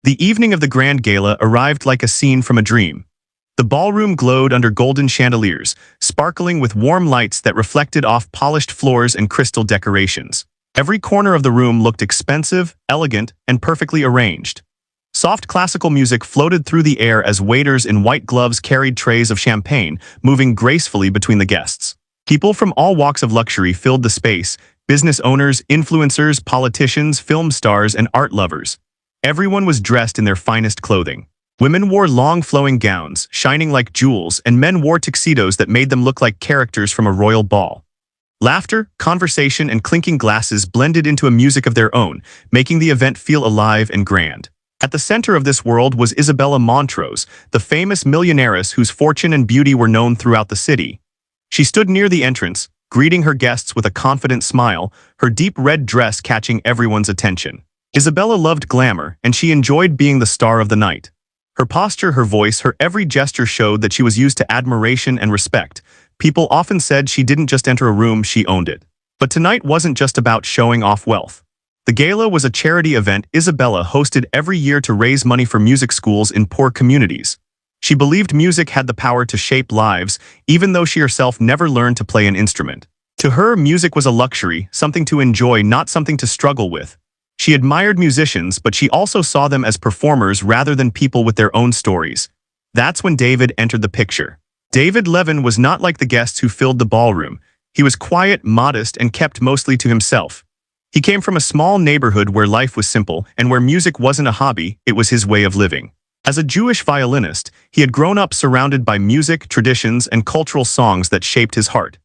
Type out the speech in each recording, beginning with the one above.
The evening of the grand gala arrived like a scene from a dream. The ballroom glowed under golden chandeliers, sparkling with warm lights that reflected off polished floors and crystal decorations. Every corner of the room looked expensive, elegant, and perfectly arranged. Soft classical music floated through the air as waiters in white gloves carried trays of champagne, moving gracefully between the guests. People from all walks of luxury filled the space: business owners, influencers, politicians, film stars, and art lovers. Everyone was dressed in their finest clothing. Women wore long flowing gowns, shining like jewels, and men wore tuxedos that made them look like characters from a royal ball. Laughter, conversation, and clinking glasses blended into a music of their own, making the event feel alive and grand. At the center of this world was Isabella Montrose, the famous millionairess whose fortune and beauty were known throughout the city. She stood near the entrance, greeting her guests with a confident smile, her deep red dress catching everyone's attention. Isabella loved glamour, and she enjoyed being the star of the night. Her posture, her voice, her every gesture showed that she was used to admiration and respect. People often said she didn't just enter a room, she owned it. But tonight wasn't just about showing off wealth. The gala was a charity event Isabella hosted every year to raise money for music schools in poor communities. She believed music had the power to shape lives, even though she herself never learned to play an instrument. To her, music was a luxury, something to enjoy, not something to struggle with. She admired musicians, but she also saw them as performers rather than people with their own stories. That's when David entered the picture. David Levin was not like the guests who filled the ballroom. He was quiet, modest, and kept mostly to himself. He came from a small neighborhood where life was simple, and where music wasn't a hobby, it was his way of living. As a Jewish violinist, he had grown up surrounded by music, traditions, and cultural songs that shaped his heart.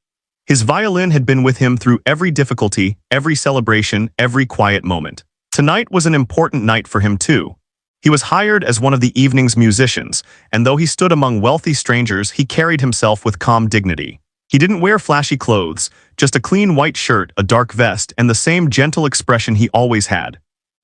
His violin had been with him through every difficulty, every celebration, every quiet moment. Tonight was an important night for him too. He was hired as one of the evening's musicians, and though he stood among wealthy strangers, he carried himself with calm dignity. He didn't wear flashy clothes, just a clean white shirt, a dark vest, and the same gentle expression he always had.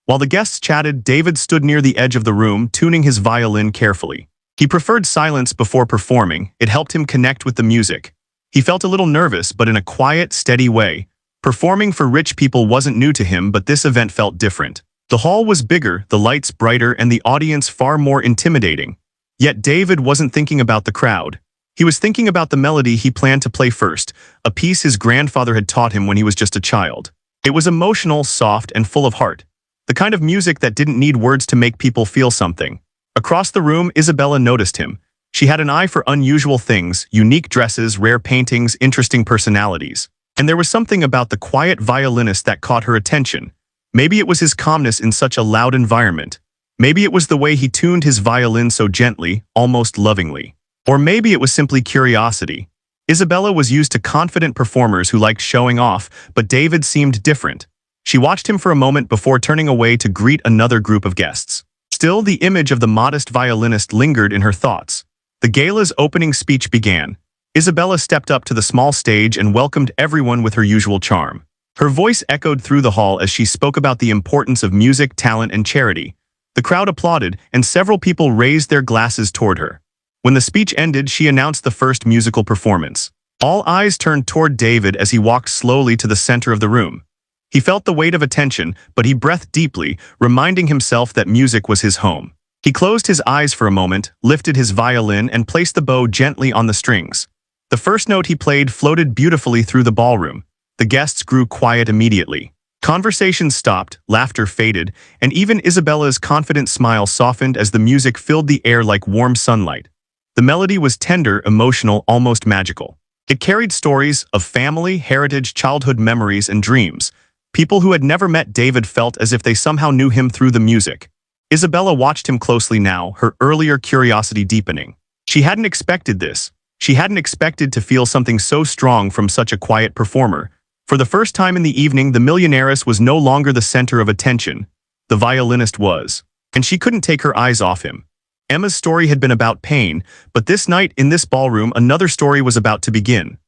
While the guests chatted, David stood near the edge of the room, tuning his violin carefully. He preferred silence before performing. It helped him connect with the music. He felt a little nervous, but in a quiet, steady way. Performing for rich people wasn't new to him, but this event felt different. The hall was bigger, the lights brighter, and the audience far more intimidating. Yet David wasn't thinking about the crowd. He was thinking about the melody he planned to play first, a piece his grandfather had taught him when he was just a child. It was emotional, soft, and full of heart. The kind of music that didn't need words to make people feel something. Across the room, Isabella noticed him. She had an eye for unusual things, unique dresses, rare paintings, interesting personalities. And there was something about the quiet violinist that caught her attention. Maybe it was his calmness in such a loud environment. Maybe it was the way he tuned his violin so gently, almost lovingly. Or maybe it was simply curiosity. Isabella was used to confident performers who liked showing off, but David seemed different. She watched him for a moment before turning away to greet another group of guests. Still, the image of the modest violinist lingered in her thoughts. The gala's opening speech began. Isabella stepped up to the small stage and welcomed everyone with her usual charm. Her voice echoed through the hall as she spoke about the importance of music, talent, and charity. The crowd applauded, and several people raised their glasses toward her. When the speech ended, she announced the first musical performance. All eyes turned toward David as he walked slowly to the center of the room. He felt the weight of attention, but he breathed deeply, reminding himself that music was his home. He closed his eyes for a moment, lifted his violin, and placed the bow gently on the strings. The first note he played floated beautifully through the ballroom. The guests grew quiet immediately. Conversation stopped, laughter faded, and even Isabella's confident smile softened as the music filled the air like warm sunlight. The melody was tender, emotional, almost magical. It carried stories of family, heritage, childhood memories, and dreams. People who had never met David felt as if they somehow knew him through the music. Isabella watched him closely now, her earlier curiosity deepening. She hadn't expected this. She hadn't expected to feel something so strong from such a quiet performer. For the first time in the evening, the millionairess was no longer the center of attention. The violinist was. And she couldn't take her eyes off him. Emma's story had been about pain, but this night in this ballroom, another story was about to begin.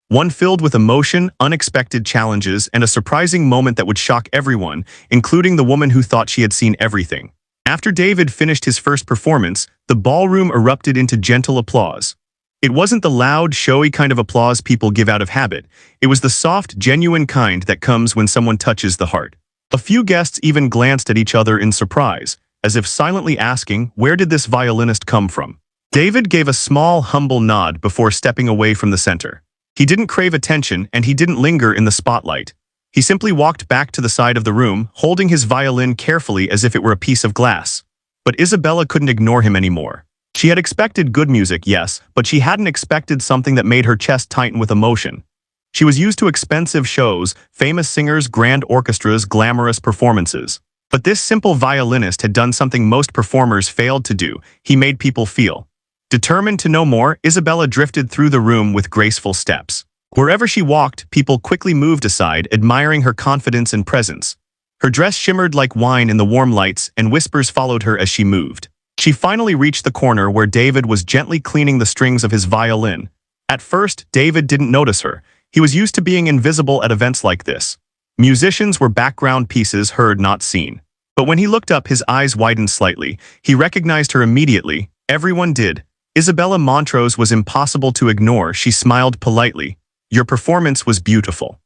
One filled with emotion, unexpected challenges, and a surprising moment that would shock everyone, including the woman who thought she had seen everything. After David finished his first performance, the ballroom erupted into gentle applause. It wasn't the loud, showy kind of applause people give out of habit. It was the soft, genuine kind that comes when someone touches the heart. A few guests even glanced at each other in surprise. as if silently asking, where did this violinist come from? David gave a small, humble nod before stepping away from the center. He didn't crave attention, and he didn't linger in the spotlight. He simply walked back to the side of the room, holding his violin carefully as if it were a piece of glass. But Isabella couldn't ignore him anymore. She had expected good music, yes, but she hadn't expected something that made her chest tighten with emotion. She was used to expensive shows, famous singers, grand orchestras, glamorous performances. But this simple violinist had done something most performers failed to do. He made people feel. Determined to know more, Isabella drifted through the room with graceful steps. Wherever she walked, people quickly moved aside, admiring her confidence and presence. Her dress shimmered like wine in the warm lights, and whispers followed her as she moved. She finally reached the corner where David was gently cleaning the strings of his violin. At first, David didn't notice her. He was used to being invisible at events like this. Musicians were background pieces heard, not seen. But when he looked up, his eyes widened slightly. He recognized her immediately. Everyone did. Isabella Montrose was impossible to ignore. She smiled politely. Your performance was beautiful.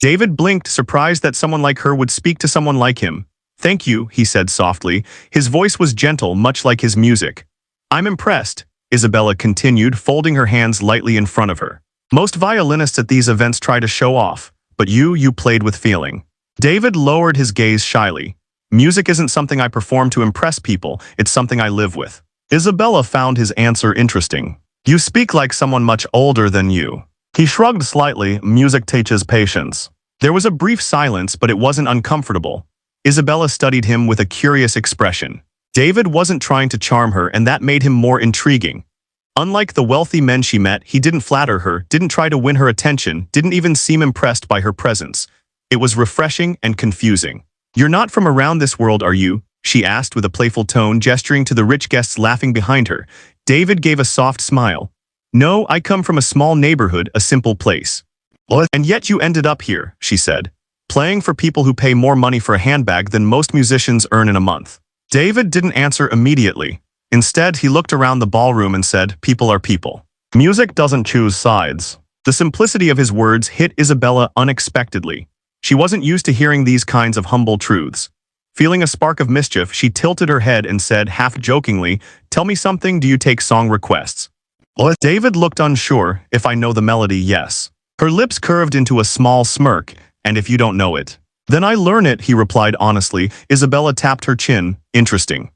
David blinked, surprised that someone like her would speak to someone like him. Thank you, he said softly. His voice was gentle, much like his music. I'm impressed, Isabella continued, folding her hands lightly in front of her. Most violinists at these events try to show off, but you played with feeling. David lowered his gaze shyly. Music isn't something I perform to impress people, it's something I live with. Isabella found his answer interesting. You speak like someone much older than you. He shrugged slightly. Music teaches patience. There was a brief silence, but it wasn't uncomfortable. Isabella studied him with a curious expression. David wasn't trying to charm her, and that made him more intriguing. Unlike the wealthy men she met, he didn't flatter her, didn't try to win her attention, didn't even seem impressed by her presence. It was refreshing and confusing. You're not from around this world, are you? She asked with a playful tone, gesturing to the rich guests laughing behind her. David gave a soft smile. No, I come from a small neighborhood, a simple place. What? And yet you ended up here, she said, playing for people who pay more money for a handbag than most musicians earn in a month. David didn't answer immediately. Instead, he looked around the ballroom and said, people are people. Music doesn't choose sides. The simplicity of his words hit Isabella unexpectedly. She wasn't used to hearing these kinds of humble truths. Feeling a spark of mischief, she tilted her head and said, half jokingly, tell me something, do you take song requests? What? David looked unsure. If I know the melody, yes. Her lips curved into a small smirk. And if you don't know it, then I learn it, he replied honestly. Isabella tapped her chin. Interesting.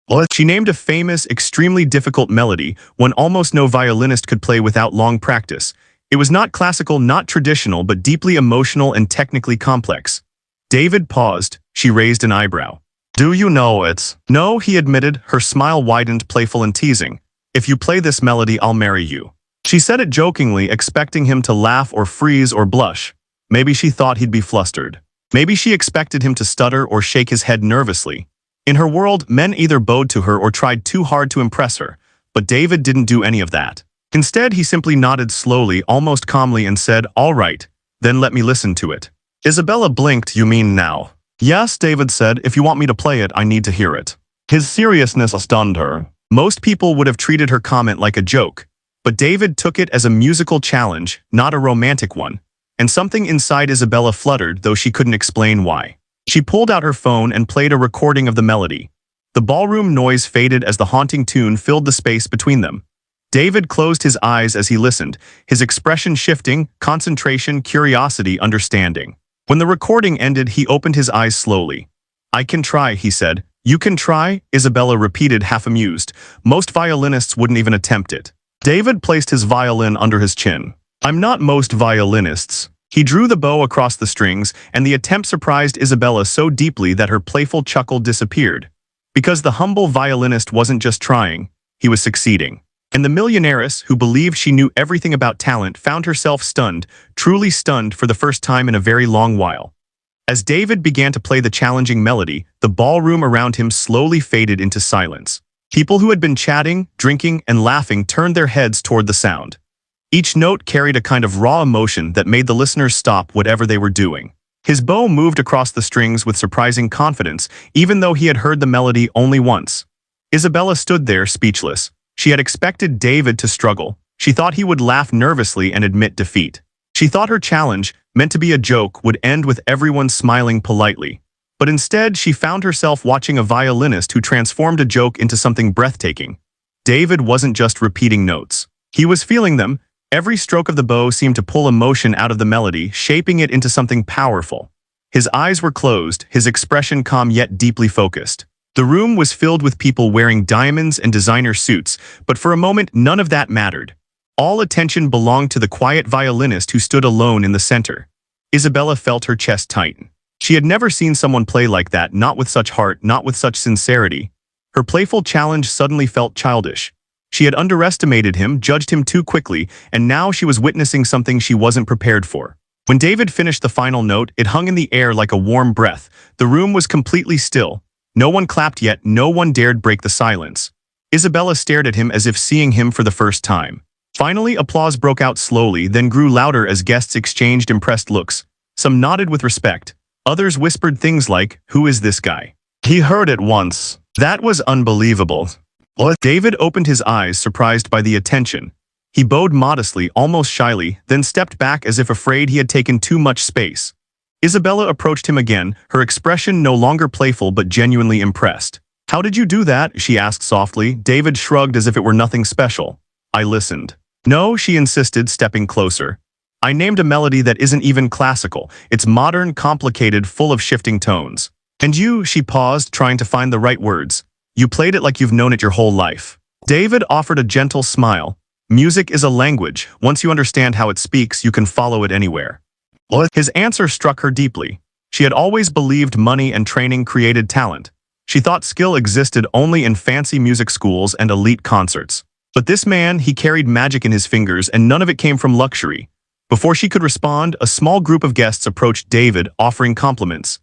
What? She named a famous, extremely difficult melody, one almost no violinist could play without long practice. It was not classical, not traditional, but deeply emotional and technically complex. David paused. She raised an eyebrow. Do you know it? No, he admitted. Her smile widened, playful and teasing. If you play this melody, I'll marry you. She said it jokingly, expecting him to laugh or freeze or blush. Maybe she thought he'd be flustered. Maybe she expected him to stutter or shake his head nervously. In her world, men either bowed to her or tried too hard to impress her. But David didn't do any of that. Instead, he simply nodded slowly, almost calmly, and said, all right, then let me listen to it. Isabella blinked. You mean now? Yes, David said. If you want me to play it, I need to hear it. His seriousness stunned her. Most people would have treated her comment like a joke. But David took it as a musical challenge, not a romantic one. And something inside Isabella fluttered, though she couldn't explain why. She pulled out her phone and played a recording of the melody. The ballroom noise faded as the haunting tune filled the space between them. David closed his eyes as he listened, his expression shifting, concentration, curiosity, understanding. When the recording ended, he opened his eyes slowly. I can try, he said. You can try? Isabella repeated, half amused. Most violinists wouldn't even attempt it. David placed his violin under his chin. I'm not most violinists. He drew the bow across the strings, and the attempt surprised Isabella so deeply that her playful chuckle disappeared. Because the humble violinist wasn't just trying, he was succeeding. And the millionairess, who believed she knew everything about talent, found herself stunned, truly stunned for the first time in a very long while. As David began to play the challenging melody, the ballroom around him slowly faded into silence. People who had been chatting, drinking, and laughing turned their heads toward the sound. Each note carried a kind of raw emotion that made the listeners stop whatever they were doing. His bow moved across the strings with surprising confidence, even though he had heard the melody only once. Isabella stood there, speechless. She had expected David to struggle. She thought he would laugh nervously and admit defeat. She thought her challenge, meant to be a joke, would end with everyone smiling politely. But instead, she found herself watching a violinist who transformed a joke into something breathtaking. David wasn't just repeating notes. He was feeling them. Every stroke of the bow seemed to pull emotion out of the melody, shaping it into something powerful. His eyes were closed, his expression calm yet deeply focused. The room was filled with people wearing diamonds and designer suits, but for a moment none of that mattered. All attention belonged to the quiet violinist who stood alone in the center. Isabella felt her chest tighten. She had never seen someone play like that, not with such heart, not with such sincerity. Her playful challenge suddenly felt childish. She had underestimated him, judged him too quickly, and now she was witnessing something she wasn't prepared for. When David finished the final note, it hung in the air like a warm breath. The room was completely still. No one clapped yet, no one dared break the silence. Isabella stared at him as if seeing him for the first time. Finally, applause broke out slowly, then grew louder as guests exchanged impressed looks. Some nodded with respect. Others whispered things like, "Who is this guy?" He heard it once. That was unbelievable. David opened his eyes, surprised by the attention. He bowed modestly, almost shyly, then stepped back as if afraid he had taken too much space. Isabella approached him again, her expression no longer playful but genuinely impressed. "How did you do that?" she asked softly. David shrugged as if it were nothing special. "I listened." "No," she insisted, stepping closer. "I named a melody that isn't even classical. It's modern, complicated, full of shifting tones. And you," she paused, trying to find the right words. "You played it like you've known it your whole life." David offered a gentle smile. "Music is a language. Once you understand how it speaks, you can follow it anywhere." His answer struck her deeply. She had always believed money and training created talent. She thought skill existed only in fancy music schools and elite concerts. But this man, he carried magic in his fingers, and none of it came from luxury. Before she could respond, a small group of guests approached David, offering compliments.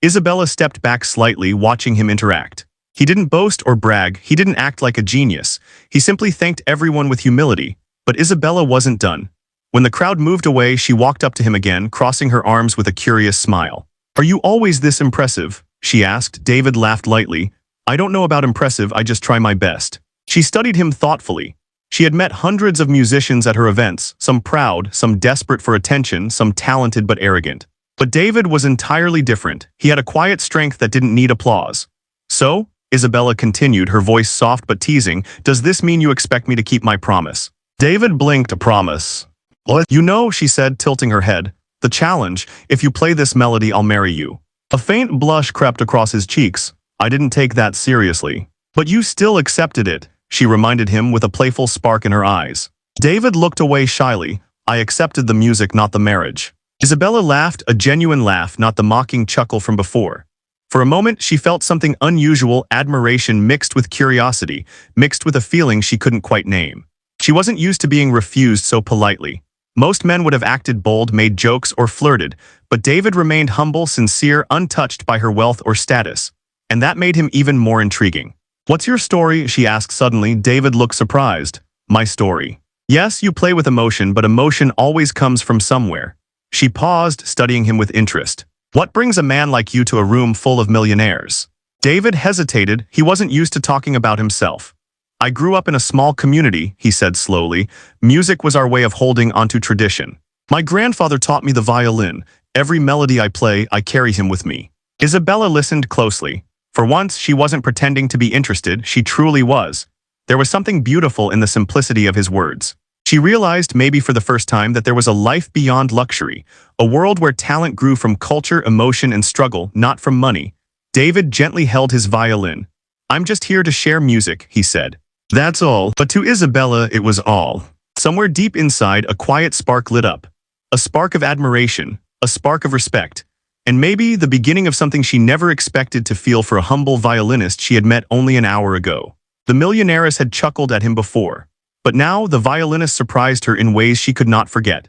Isabella stepped back slightly, watching him interact. He didn't boast or brag, he didn't act like a genius. He simply thanked everyone with humility. But Isabella wasn't done. When the crowd moved away, she walked up to him again, crossing her arms with a curious smile. "Are you always this impressive?" she asked. David laughed lightly. "I don't know about impressive, I just try my best." She studied him thoughtfully. She had met hundreds of musicians at her events, some proud, some desperate for attention, some talented but arrogant. But David was entirely different. He had a quiet strength that didn't need applause. "So," Isabella continued, her voice soft but teasing, "does this mean you expect me to keep my promise?" David blinked. "A promise?" "What?" "You know," she said, tilting her head. "The challenge, if you play this melody, I'll marry you." A faint blush crept across his cheeks. "I didn't take that seriously." "But you still accepted it," she reminded him with a playful spark in her eyes. David looked away shyly. "I accepted the music, not the marriage." Isabella laughed, a genuine laugh, not the mocking chuckle from before. For a moment, she felt something unusual, admiration mixed with curiosity, mixed with a feeling she couldn't quite name. She wasn't used to being refused so politely. Most men would have acted bold, made jokes, or flirted, but David remained humble, sincere, untouched by her wealth or status. And that made him even more intriguing. "What's your story?" she asked suddenly. David looked surprised. "My story. Yes, you play with emotion, but emotion always comes from somewhere." She paused, studying him with interest. "What brings a man like you to a room full of millionaires?" David hesitated. He wasn't used to talking about himself. "I grew up in a small community," he said slowly. "Music was our way of holding onto tradition. My grandfather taught me the violin. Every melody I play, I carry him with me." Isabella listened closely. For once, she wasn't pretending to be interested, she truly was. There was something beautiful in the simplicity of his words. She realized, maybe for the first time, that there was a life beyond luxury, a world where talent grew from culture, emotion, and struggle, not from money. David gently held his violin. "I'm just here to share music," he said. "That's all." But to Isabella, it was all. Somewhere deep inside, a quiet spark lit up. A spark of admiration, a spark of respect, and maybe the beginning of something she never expected to feel for a humble violinist she had met only an hour ago. The millionairess had chuckled at him before, but now the violinist surprised her in ways she could not forget.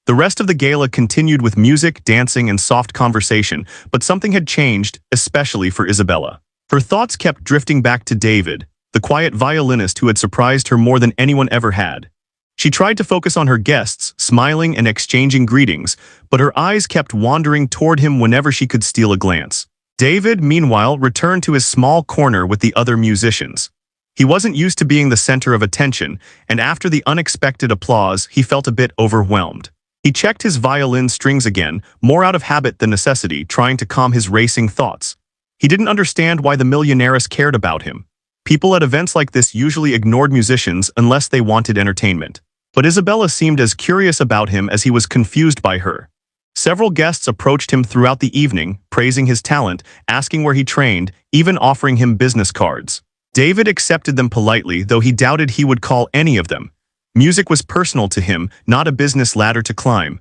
The rest of the gala continued with music, dancing, and soft conversation, but something had changed, especially for Isabella. Her thoughts kept drifting back to David, the quiet violinist who had surprised her more than anyone ever had. She tried to focus on her guests, smiling and exchanging greetings, but her eyes kept wandering toward him whenever she could steal a glance. David, meanwhile, returned to his small corner with the other musicians. He wasn't used to being the center of attention, and after the unexpected applause, he felt a bit overwhelmed. He checked his violin strings again, more out of habit than necessity, trying to calm his racing thoughts. He didn't understand why the millionairess cared about him. People at events like this usually ignored musicians unless they wanted entertainment. But Isabella seemed as curious about him as he was confused by her. Several guests approached him throughout the evening, praising his talent, asking where he trained, even offering him business cards. David accepted them politely, though he doubted he would call any of them. Music was personal to him, not a business ladder to climb.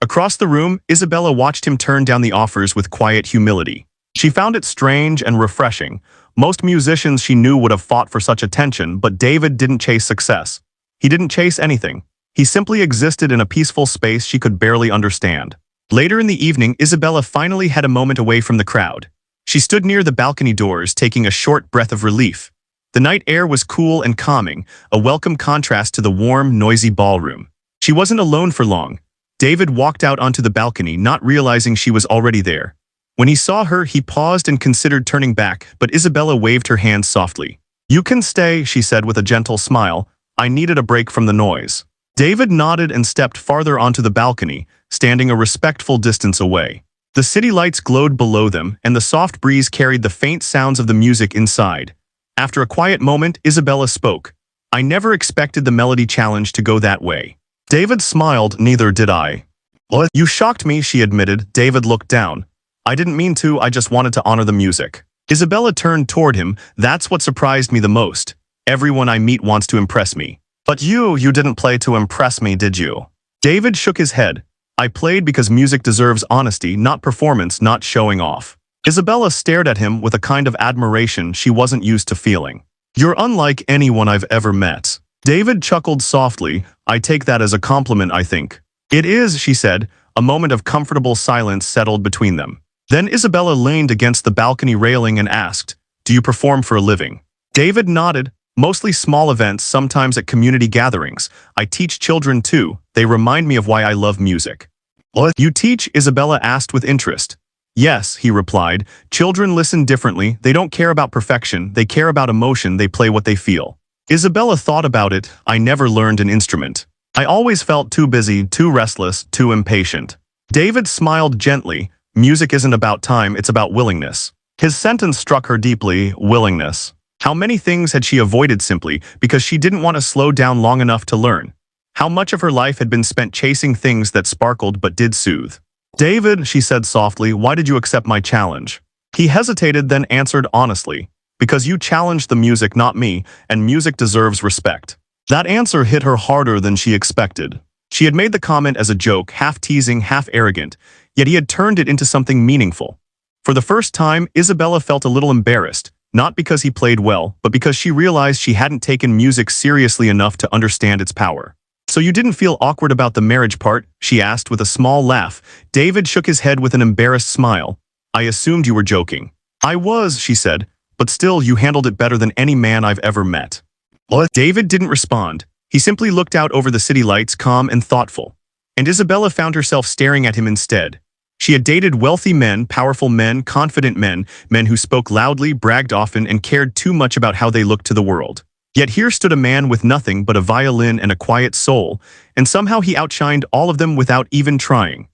Across the room, Isabella watched him turn down the offers with quiet humility. She found it strange and refreshing. Most musicians she knew would have fought for such attention, but David didn't chase success. He didn't chase anything. He simply existed in a peaceful space she could barely understand. Later in the evening, Isabella finally had a moment away from the crowd. She stood near the balcony doors, taking a short breath of relief. The night air was cool and calming, a welcome contrast to the warm, noisy ballroom. She wasn't alone for long. David walked out onto the balcony, not realizing she was already there. When he saw her, he paused and considered turning back, but Isabella waved her hand softly. "You can stay," she said with a gentle smile. "I needed a break from the noise." David nodded and stepped farther onto the balcony, standing a respectful distance away. The city lights glowed below them, and the soft breeze carried the faint sounds of the music inside. After a quiet moment, Isabella spoke. "I never expected the melody challenge to go that way." David smiled. "Neither did I." "What? You shocked me," she admitted. David looked down. "I didn't mean to, I just wanted to honor the music." Isabella turned toward him. "That's what surprised me the most. Everyone I meet wants to impress me. But you didn't play to impress me, did you?" David shook his head. "I played because music deserves honesty, not performance, not showing off." Isabella stared at him with a kind of admiration she wasn't used to feeling. "You're unlike anyone I've ever met." David chuckled softly. "I take that as a compliment, I think." "It is," she said. A moment of comfortable silence settled between them. Then Isabella leaned against the balcony railing and asked, "Do you perform for a living?" David nodded. "Mostly small events, sometimes at community gatherings. I teach children too. They remind me of why I love music." "What? You teach?" Isabella asked with interest. "Yes," he replied. "Children listen differently. They don't care about perfection. They care about emotion. They play what they feel." Isabella thought about it. "I never learned an instrument. I always felt too busy, too restless, too impatient." David smiled gently. "Music isn't about time, it's about willingness." His sentence struck her deeply. Willingness. How many things had she avoided simply because she didn't want to slow down long enough to learn? How much of her life had been spent chasing things that sparkled but did soothe? "David," she said softly, "why did you accept my challenge?" He hesitated, then answered honestly, "Because you challenged the music, not me, and music deserves respect." That answer hit her harder than she expected. She had made the comment as a joke, half teasing, half arrogant, yet he had turned it into something meaningful. For the first time, Isabella felt a little embarrassed, not because he played well, but because she realized she hadn't taken music seriously enough to understand its power. "So you didn't feel awkward about the marriage part?" she asked with a small laugh. David shook his head with an embarrassed smile. "I assumed you were joking." "I was," she said, "but still you handled it better than any man I've ever met." What? David didn't respond. He simply looked out over the city lights, calm and thoughtful. And Isabella found herself staring at him instead. She had dated wealthy men, powerful men, confident men, men who spoke loudly, bragged often, and cared too much about how they looked to the world. Yet here stood a man with nothing but a violin and a quiet soul, and somehow he outshined all of them without even trying.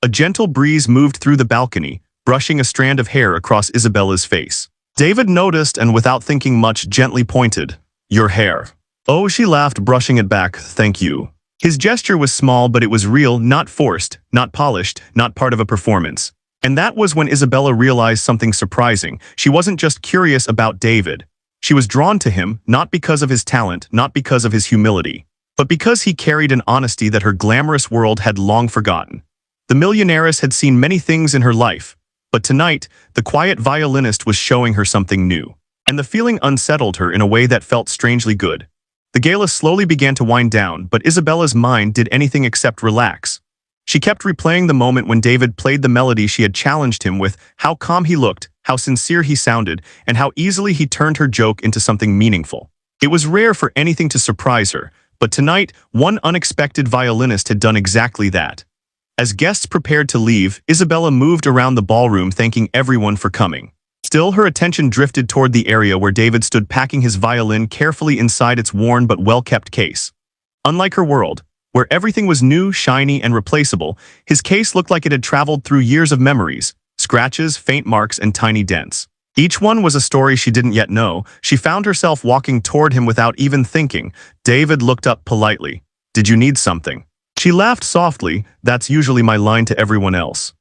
A gentle breeze moved through the balcony, brushing a strand of hair across Isabella's face. David noticed and without thinking much gently pointed, "Your hair." "Oh," she laughed, brushing it back, "thank you." His gesture was small, but it was real, not forced, not polished, not part of a performance. And that was when Isabella realized something surprising. She wasn't just curious about David. She was drawn to him, not because of his talent, not because of his humility, but because he carried an honesty that her glamorous world had long forgotten. The millionairess had seen many things in her life, but tonight, the quiet violinist was showing her something new. And the feeling unsettled her in a way that felt strangely good. The gala slowly began to wind down, but Isabella's mind did anything except relax. She kept replaying the moment when David played the melody she had challenged him with, how calm he looked, how sincere he sounded, and how easily he turned her joke into something meaningful. It was rare for anything to surprise her, but tonight, one unexpected violinist had done exactly that. As guests prepared to leave, Isabella moved around the ballroom thanking everyone for coming. Still, her attention drifted toward the area where David stood packing his violin carefully inside its worn but well-kept case. Unlike her world, Where everything was new, shiny, and replaceable, his case looked like it had traveled through years of memories, scratches, faint marks, and tiny dents. Each one was a story she didn't yet know. She found herself walking toward him without even thinking. David looked up politely. "Did you need something?" She laughed softly. "That's usually my line to everyone else."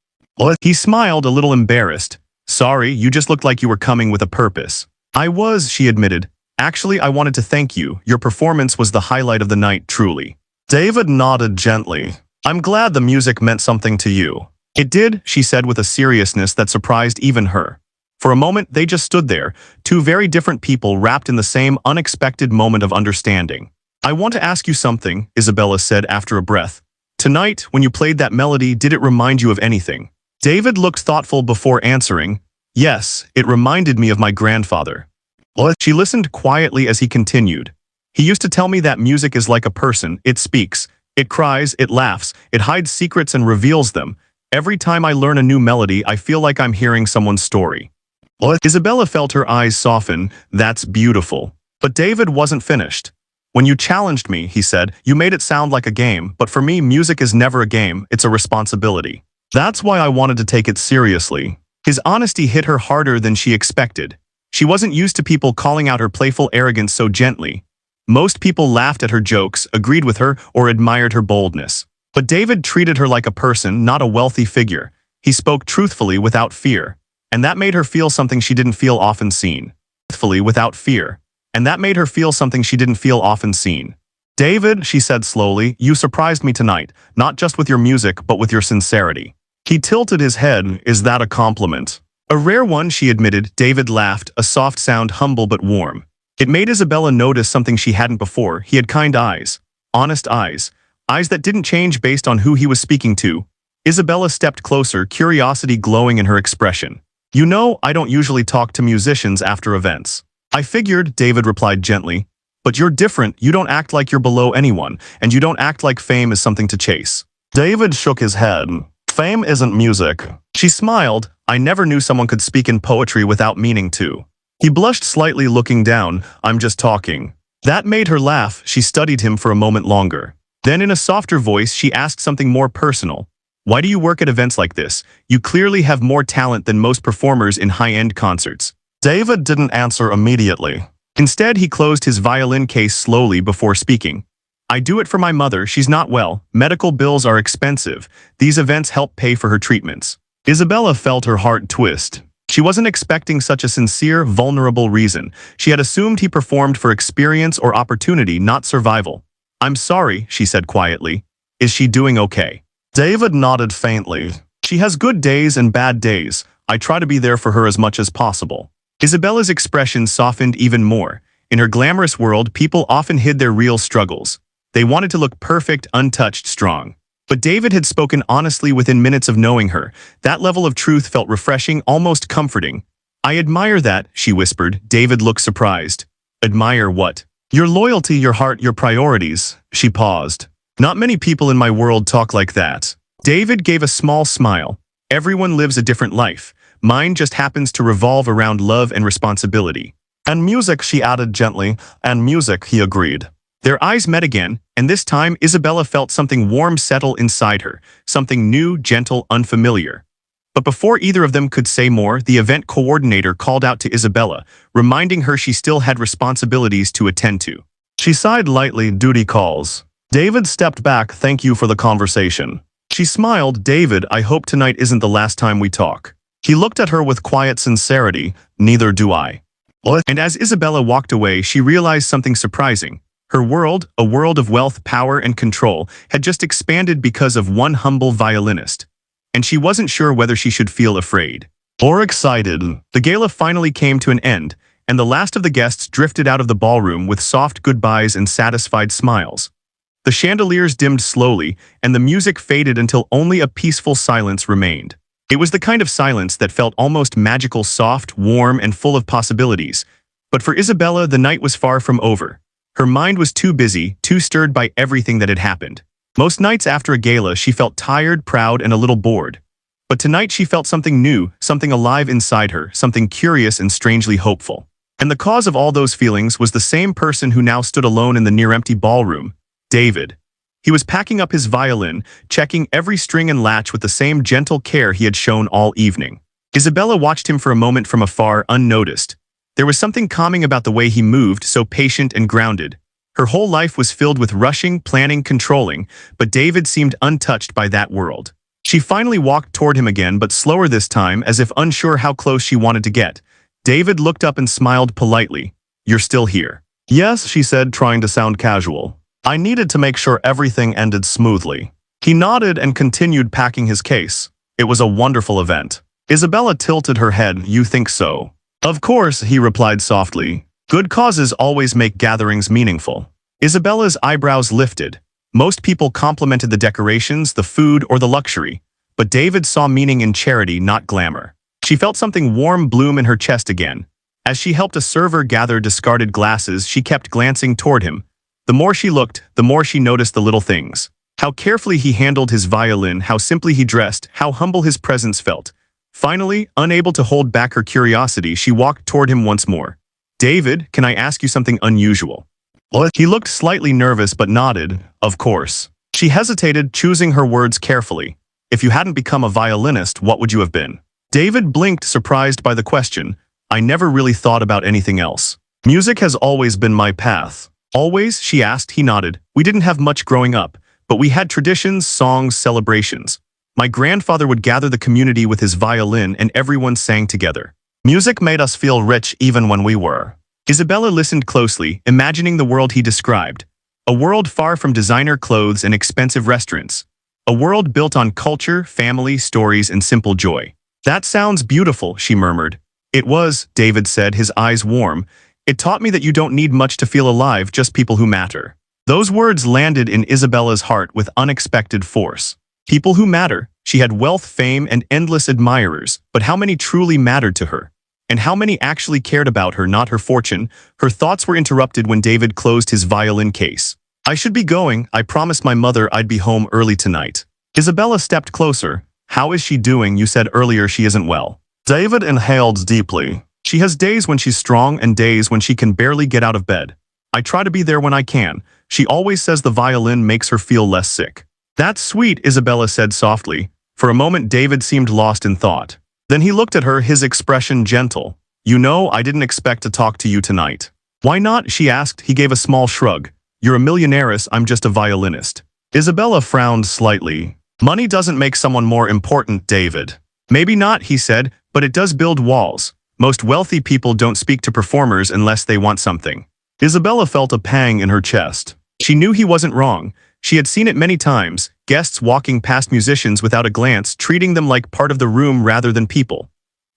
He smiled, a little embarrassed. "Sorry, you just looked like you were coming with a purpose." "I was," she admitted. "Actually, I wanted to thank you. Your performance was the highlight of the night, truly." David nodded gently. "I'm glad the music meant something to you." "It did," she said with a seriousness that surprised even her. For a moment, they just stood there, two very different people wrapped in the same unexpected moment of understanding. "I want to ask you something," Isabella said after a breath. "Tonight, when you played that melody, did it remind you of anything?" David looked thoughtful before answering. "Yes, it reminded me of my grandfather." She listened quietly as he continued. "He used to tell me that music is like a person. It speaks, it cries, it laughs, it hides secrets and reveals them. Every time I learn a new melody, I feel like I'm hearing someone's story." Isabella felt her eyes soften. "That's beautiful." But David wasn't finished. "When you challenged me," he said, "you made it sound like a game, but for me, music is never a game, it's a responsibility. That's why I wanted to take it seriously." His honesty hit her harder than she expected. She wasn't used to people calling out her playful arrogance so gently. Most people laughed at her jokes, agreed with her, or admired her boldness. But David treated her like a person, not a wealthy figure. He spoke truthfully without fear. And that made her feel something she didn't feel often seen. Truthfully without fear. And that made her feel something she didn't feel often seen. "David," she said slowly, "you surprised me tonight, not just with your music, but with your sincerity." He tilted his head. "Is that a compliment?" "A rare one," she admitted. David laughed, a soft sound, humble but warm. It made Isabella notice something she hadn't before. He had kind eyes. Honest eyes. Eyes that didn't change based on who he was speaking to. Isabella stepped closer, curiosity glowing in her expression. "You know, I don't usually talk to musicians after events." "I figured," David replied gently. "But you're different. You don't act like you're below anyone, and you don't act like fame is something to chase." David shook his head. "Fame isn't music." She smiled. "I never knew someone could speak in poetry without meaning to." He blushed slightly, looking down. "I'm just talking." That made her laugh. She studied him for a moment longer. Then in a softer voice, she asked something more personal. "Why do you work at events like this? You clearly have more talent than most performers in high-end concerts." David didn't answer immediately. Instead, he closed his violin case slowly before speaking. "I do it for my mother. She's not well. Medical bills are expensive. These events help pay for her treatments." Isabella felt her heart twist. She wasn't expecting such a sincere, vulnerable reason. She had assumed he performed for experience or opportunity, not survival. "I'm sorry," she said quietly. "Is she doing okay?" David nodded faintly. "She has good days and bad days. I try to be there for her as much as possible." Isabella's expression softened even more. In her glamorous world, people often hid their real struggles. They wanted to look perfect, untouched, strong. But David had spoken honestly within minutes of knowing her. That level of truth felt refreshing, almost comforting. "I admire that," she whispered. David looked surprised. "Admire what?" "Your loyalty, your heart, your priorities." She paused. "Not many people in my world talk like that." David gave a small smile. "Everyone lives a different life. Mine just happens to revolve around love and responsibility." "And music," she added gently. "And music," he agreed. Their eyes met again, and this time Isabella felt something warm settle inside her, something new, gentle, unfamiliar. But before either of them could say more, the event coordinator called out to Isabella, reminding her she still had responsibilities to attend to. She sighed lightly. "Duty calls." David stepped back. "Thank you for the conversation." She smiled. "David, I hope tonight isn't the last time we talk." He looked at her with quiet sincerity. "Neither do I." And as Isabella walked away, she realized something surprising. Her world, a world of wealth, power, and control, had just expanded because of one humble violinist. And she wasn't sure whether she should feel afraid or excited. The gala finally came to an end, and the last of the guests drifted out of the ballroom with soft goodbyes and satisfied smiles. The chandeliers dimmed slowly, and the music faded until only a peaceful silence remained. It was the kind of silence that felt almost magical, soft, warm, and full of possibilities. But for Isabella, the night was far from over. Her mind was too busy, too stirred by everything that had happened. Most nights after a gala, she felt tired, proud, and a little bored. But tonight she felt something new, something alive inside her, something curious and strangely hopeful. And the cause of all those feelings was the same person who now stood alone in the near-empty ballroom, David. He was packing up his violin, checking every string and latch with the same gentle care he had shown all evening. Isabella watched him for a moment from afar, unnoticed. There was something calming about the way he moved, so patient and grounded. Her whole life was filled with rushing, planning, controlling, but David seemed untouched by that world. She finally walked toward him again, but slower this time, as if unsure how close she wanted to get. David looked up and smiled politely. "You're still here." "Yes," she said, trying to sound casual. "I needed to make sure everything ended smoothly." He nodded and continued packing his case. It was a wonderful event. Isabella tilted her head. "You think so?" "Of course," he replied softly. "Good causes always make gatherings meaningful." Isabella's eyebrows lifted. Most people complimented the decorations, the food, or the luxury, but David saw meaning in charity, not glamour. She felt something warm bloom in her chest again. As she helped a server gather discarded glasses, she kept glancing toward him. The more she looked, the more she noticed the little things. How carefully he handled his violin, how simply he dressed, how humble his presence felt. Finally, unable to hold back her curiosity, she walked toward him once more. "David, can I ask you something unusual?" What? He looked slightly nervous but nodded. "Of course." She hesitated, choosing her words carefully. "If you hadn't become a violinist, what would you have been?" David blinked, surprised by the question. "I never really thought about anything else. Music has always been my path." "Always?" she asked. He nodded. "We didn't have much growing up, but we had traditions, songs, celebrations. My grandfather would gather the community with his violin and everyone sang together. Music made us feel rich even when we were." Isabella listened closely, imagining the world he described. A world far from designer clothes and expensive restaurants. A world built on culture, family, stories, and simple joy. "That sounds beautiful," she murmured. "It was," David said, his eyes warm. "It taught me that you don't need much to feel alive, just people who matter." Those words landed in Isabella's heart with unexpected force. People who matter. She had wealth, fame, and endless admirers, but how many truly mattered to her? And how many actually cared about her, not her fortune? Her thoughts were interrupted when David closed his violin case. "I should be going. I promised my mother I'd be home early tonight." Isabella stepped closer. "How is she doing? You said earlier she isn't well." David inhaled deeply. "She has days when she's strong and days when she can barely get out of bed. I try to be there when I can. She always says the violin makes her feel less sick." "That's sweet," Isabella said softly. For a moment, David seemed lost in thought. Then he looked at her, his expression gentle. "You know, I didn't expect to talk to you tonight." "Why not?" she asked. He gave a small shrug. "You're a millionairess, I'm just a violinist." Isabella frowned slightly. "Money doesn't make someone more important, David." "Maybe not," he said, "but it does build walls. Most wealthy people don't speak to performers unless they want something." Isabella felt a pang in her chest. She knew he wasn't wrong. She had seen it many times, guests walking past musicians without a glance, treating them like part of the room rather than people.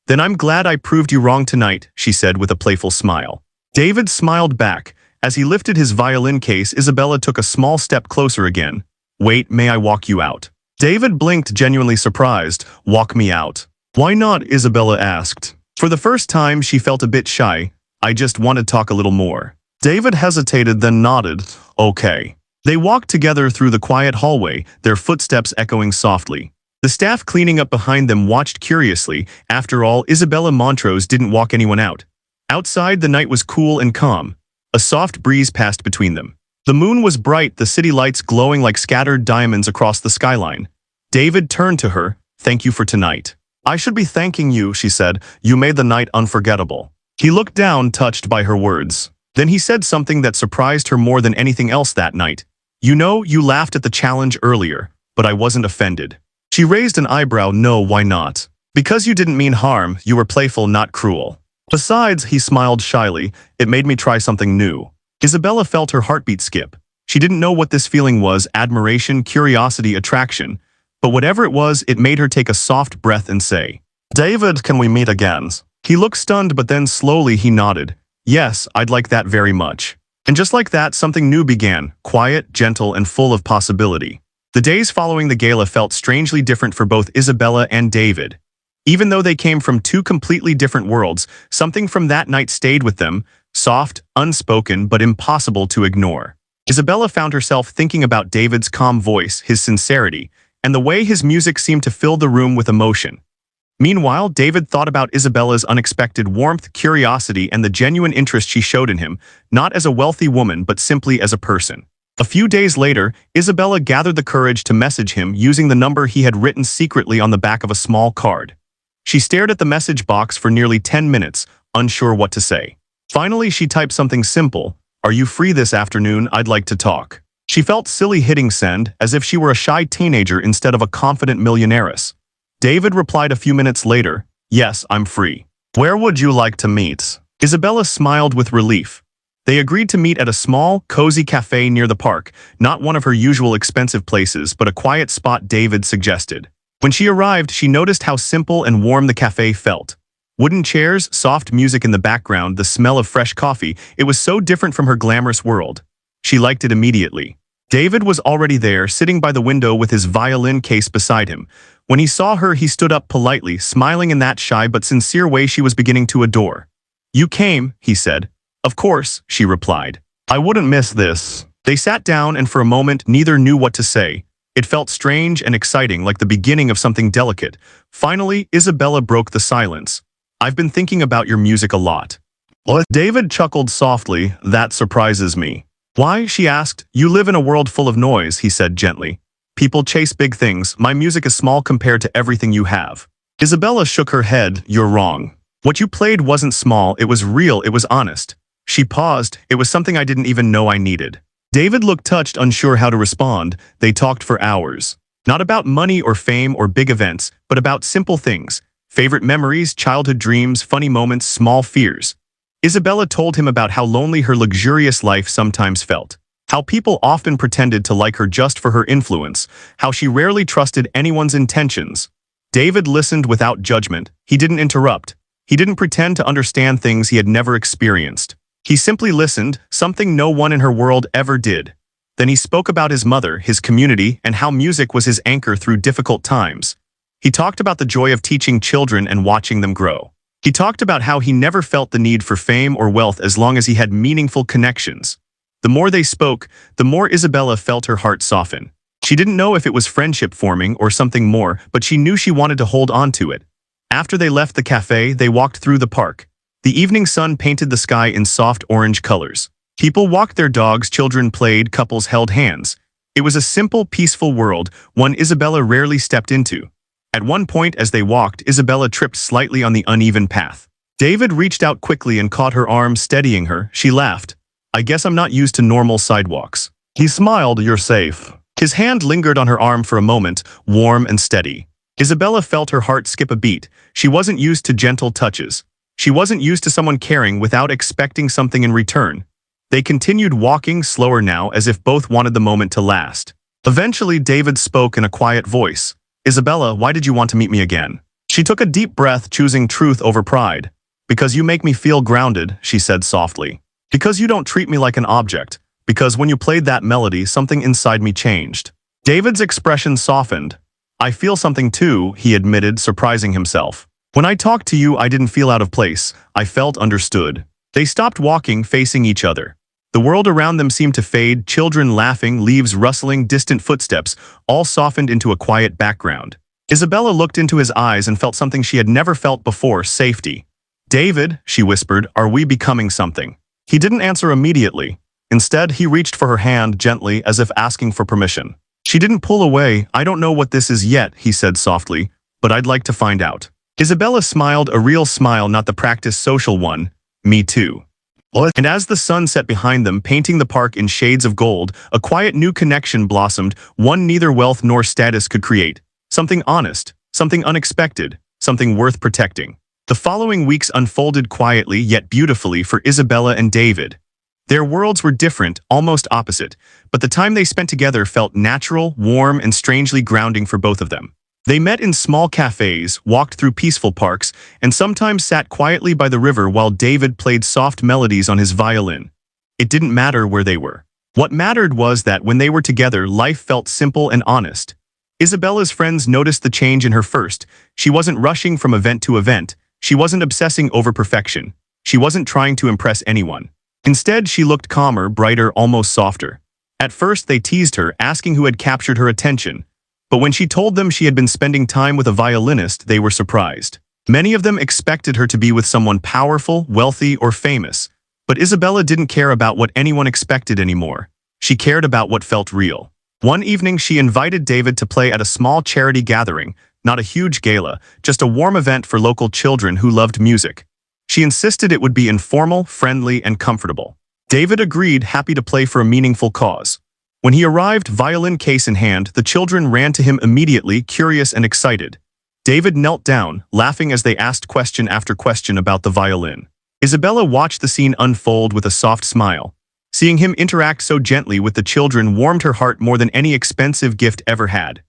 "Then I'm glad I proved you wrong tonight," she said with a playful smile. David smiled back. As he lifted his violin case, Isabella took a small step closer again. "Wait, may I walk you out?" David blinked, genuinely surprised. "Walk me out?" "Why not?" Isabella asked. For the first time, she felt a bit shy. "I just want to talk a little more." David hesitated, then nodded. "Okay." They walked together through the quiet hallway, their footsteps echoing softly. The staff cleaning up behind them watched curiously. After all, Isabella Montrose didn't walk anyone out. Outside, the night was cool and calm. A soft breeze passed between them. The moon was bright, the city lights glowing like scattered diamonds across the skyline. David turned to her. "Thank you for tonight." "I should be thanking you," she said. "You made the night unforgettable." He looked down, touched by her words. Then he said something that surprised her more than anything else that night. "You know, you laughed at the challenge earlier, but I wasn't offended." She raised an eyebrow. "No, why not?" "Because you didn't mean harm, you were playful, not cruel." "Besides," he smiled shyly, "it made me try something new." Isabella felt her heartbeat skip. She didn't know what this feeling was, admiration, curiosity, attraction. But whatever it was, it made her take a soft breath and say, "David, can we meet again?" He looked stunned, but then slowly he nodded. "Yes, I'd like that very much." And just like that, something new began, quiet, gentle, and full of possibility. The days following the gala felt strangely different for both Isabella and David. Even though they came from two completely different worlds, something from that night stayed with them, soft, unspoken, but impossible to ignore. Isabella found herself thinking about David's calm voice, his sincerity, and the way his music seemed to fill the room with emotion. Meanwhile, David thought about Isabella's unexpected warmth, curiosity, and the genuine interest she showed in him, not as a wealthy woman but simply as a person. A few days later, Isabella gathered the courage to message him using the number he had written secretly on the back of a small card. She stared at the message box for nearly 10 minutes, unsure what to say. Finally, she typed something simple. "Are you free this afternoon? I'd like to talk." She felt silly hitting send, as if she were a shy teenager instead of a confident millionairess. David replied a few minutes later, "Yes, I'm free. Where would you like to meet?" Isabella smiled with relief. They agreed to meet at a small, cozy cafe near the park, not one of her usual expensive places, but a quiet spot David suggested. When she arrived, she noticed how simple and warm the cafe felt. Wooden chairs, soft music in the background, the smell of fresh coffee, it was so different from her glamorous world. She liked it immediately. David was already there, sitting by the window with his violin case beside him. When he saw her, he stood up politely, smiling in that shy but sincere way she was beginning to adore. "You came," he said. "Of course," she replied. "I wouldn't miss this." They sat down, and for a moment, neither knew what to say. It felt strange and exciting, like the beginning of something delicate. Finally, Isabella broke the silence. "I've been thinking about your music a lot." "What?" David chuckled softly. "That surprises me." "Why?" she asked. "You live in a world full of noise," he said gently. "People chase big things. My music is small compared to everything you have." Isabella shook her head. "You're wrong. What you played wasn't small, it was real, it was honest." She paused. "It was something I didn't even know I needed." David looked touched, unsure how to respond. They talked for hours. Not about money or fame or big events, but about simple things. Favorite memories, childhood dreams, funny moments, small fears. Isabella told him about how lonely her luxurious life sometimes felt. How people often pretended to like her just for her influence. How she rarely trusted anyone's intentions. David listened without judgment. He didn't interrupt. He didn't pretend to understand things he had never experienced. He simply listened, something no one in her world ever did. Then he spoke about his mother, his community, and how music was his anchor through difficult times. He talked about the joy of teaching children and watching them grow. He talked about how he never felt the need for fame or wealth as long as he had meaningful connections. The more they spoke, the more Isabella felt her heart soften. She didn't know if it was friendship forming or something more, but she knew she wanted to hold on to it. After they left the cafe, they walked through the park. The evening sun painted the sky in soft orange colors. People walked their dogs, children played, couples held hands. It was a simple, peaceful world, one Isabella rarely stepped into. At one point as they walked, Isabella tripped slightly on the uneven path. David reached out quickly and caught her arm, steadying her. She laughed. "I guess I'm not used to normal sidewalks." He smiled. "You're safe." His hand lingered on her arm for a moment, warm and steady. Isabella felt her heart skip a beat. She wasn't used to gentle touches. She wasn't used to someone caring without expecting something in return. They continued walking, slower now, as if both wanted the moment to last. Eventually, David spoke in a quiet voice. "Isabella, why did you want to meet me again?" She took a deep breath, choosing truth over pride. "Because you make me feel grounded," she said softly. "Because you don't treat me like an object. Because when you played that melody, something inside me changed." David's expression softened. "I feel something too," he admitted, surprising himself. "When I talked to you, I didn't feel out of place. I felt understood." They stopped walking, facing each other. The world around them seemed to fade, children laughing, leaves rustling, distant footsteps, all softened into a quiet background. Isabella looked into his eyes and felt something she had never felt before, safety. "David," she whispered, "are we becoming something?" He didn't answer immediately. Instead, he reached for her hand gently, as if asking for permission. She didn't pull away. "I don't know what this is yet," he said softly, "but I'd like to find out." Isabella smiled, a real smile, not the practiced social one. "Me too." And as the sun set behind them, painting the park in shades of gold, a quiet new connection blossomed, one neither wealth nor status could create. Something honest, something unexpected, something worth protecting. The following weeks unfolded quietly yet beautifully for Isabella and David. Their worlds were different, almost opposite, but the time they spent together felt natural, warm, and strangely grounding for both of them. They met in small cafes, walked through peaceful parks, and sometimes sat quietly by the river while David played soft melodies on his violin. It didn't matter where they were. What mattered was that when they were together, life felt simple and honest. Isabella's friends noticed the change in her first. She wasn't rushing from event to event. She wasn't obsessing over perfection. She wasn't trying to impress anyone. Instead, she looked calmer, brighter, almost softer. At first, they teased her, asking who had captured her attention. But when she told them she had been spending time with a violinist, they were surprised. Many of them expected her to be with someone powerful, wealthy, or famous. But Isabella didn't care about what anyone expected anymore. She cared about what felt real. One evening, she invited David to play at a small charity gathering, not a huge gala, just a warm event for local children who loved music. She insisted it would be informal, friendly, and comfortable. David agreed, happy to play for a meaningful cause. When he arrived, violin case in hand, the children ran to him immediately, curious and excited. David knelt down, laughing as they asked question after question about the violin. Isabella watched the scene unfold with a soft smile. Seeing him interact so gently with the children warmed her heart more than any expensive gift ever had.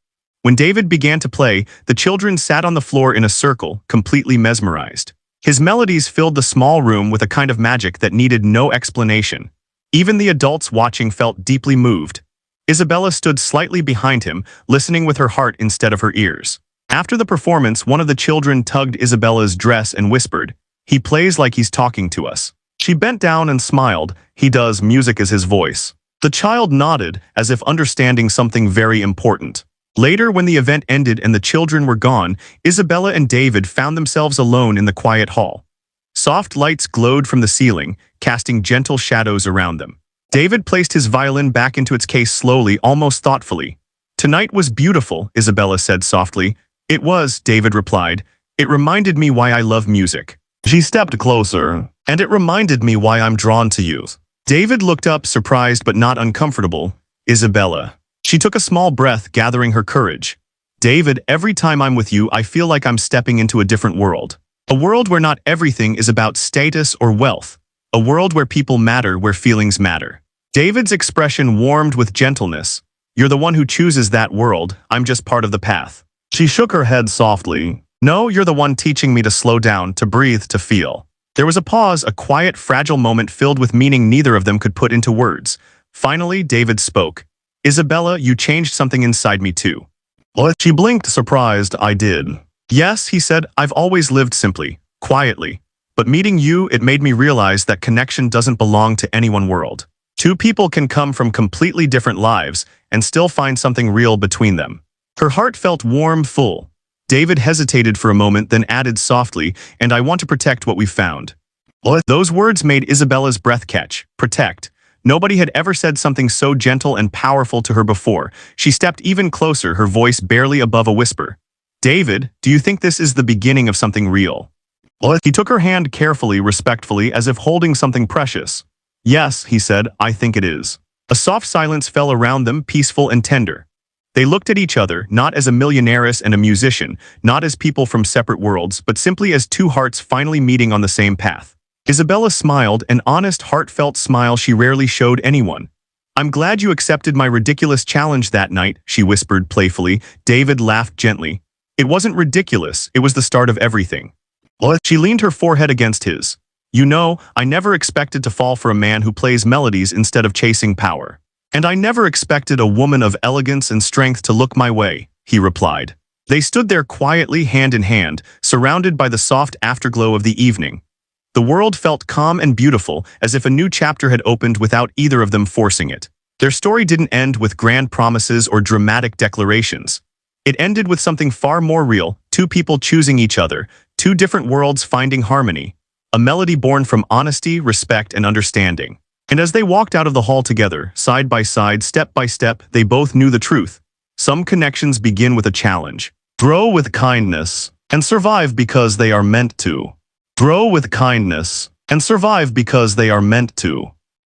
When David began to play, the children sat on the floor in a circle, completely mesmerized. His melodies filled the small room with a kind of magic that needed no explanation. Even the adults watching felt deeply moved. Isabella stood slightly behind him, listening with her heart instead of her ears. After the performance, one of the children tugged Isabella's dress and whispered, "He plays like he's talking to us." She bent down and smiled. "He does, music is his voice." The child nodded, as if understanding something very important. Later, when the event ended and the children were gone, Isabella and David found themselves alone in the quiet hall. Soft lights glowed from the ceiling, casting gentle shadows around them. David placed his violin back into its case slowly, almost thoughtfully. "Tonight was beautiful," Isabella said softly. "It was," David replied. "It reminded me why I love music." She stepped closer. "And it reminded me why I'm drawn to you." David looked up, surprised but not uncomfortable. "Isabella." She took a small breath, gathering her courage. "David, every time I'm with you, I feel like I'm stepping into a different world. A world where not everything is about status or wealth. A world where people matter, where feelings matter." David's expression warmed with gentleness. "You're the one who chooses that world. I'm just part of the path." She shook her head softly. "No, you're the one teaching me to slow down, to breathe, to feel." There was a pause, a quiet, fragile moment filled with meaning neither of them could put into words. Finally, David spoke. "Isabella, you changed something inside me too." "What?" She blinked, surprised. "I did." "Yes," he said, "I've always lived simply, quietly. But meeting you, it made me realize that connection doesn't belong to any one world. Two people can come from completely different lives and still find something real between them." Her heart felt warm, full. David hesitated for a moment, then added softly, "And I want to protect what we found." "What?" Those words made Isabella's breath catch. Protect. Nobody had ever said something so gentle and powerful to her before. She stepped even closer, her voice barely above a whisper. "David, do you think this is the beginning of something real?" "What?" He took her hand carefully, respectfully, as if holding something precious. "Yes," he said, "I think it is." A soft silence fell around them, peaceful and tender. They looked at each other, not as a millionairess and a musician, not as people from separate worlds, but simply as two hearts finally meeting on the same path. Isabella smiled, an honest, heartfelt smile she rarely showed anyone. "I'm glad you accepted my ridiculous challenge that night," she whispered playfully. David laughed gently. "It wasn't ridiculous, it was the start of everything." "What?" She leaned her forehead against his. "You know, I never expected to fall for a man who plays melodies instead of chasing power. And I never expected a woman of elegance and strength to look my way," he replied. They stood there quietly, hand in hand, surrounded by the soft afterglow of the evening. The world felt calm and beautiful, as if a new chapter had opened without either of them forcing it. Their story didn't end with grand promises or dramatic declarations. It ended with something far more real, two people choosing each other, two different worlds finding harmony. A melody born from honesty, respect, and understanding. And as they walked out of the hall together, side by side, step by step, they both knew the truth. Some connections begin with a challenge. Grow with kindness, and survive because they are meant to. Grow with kindness, and survive because they are meant to.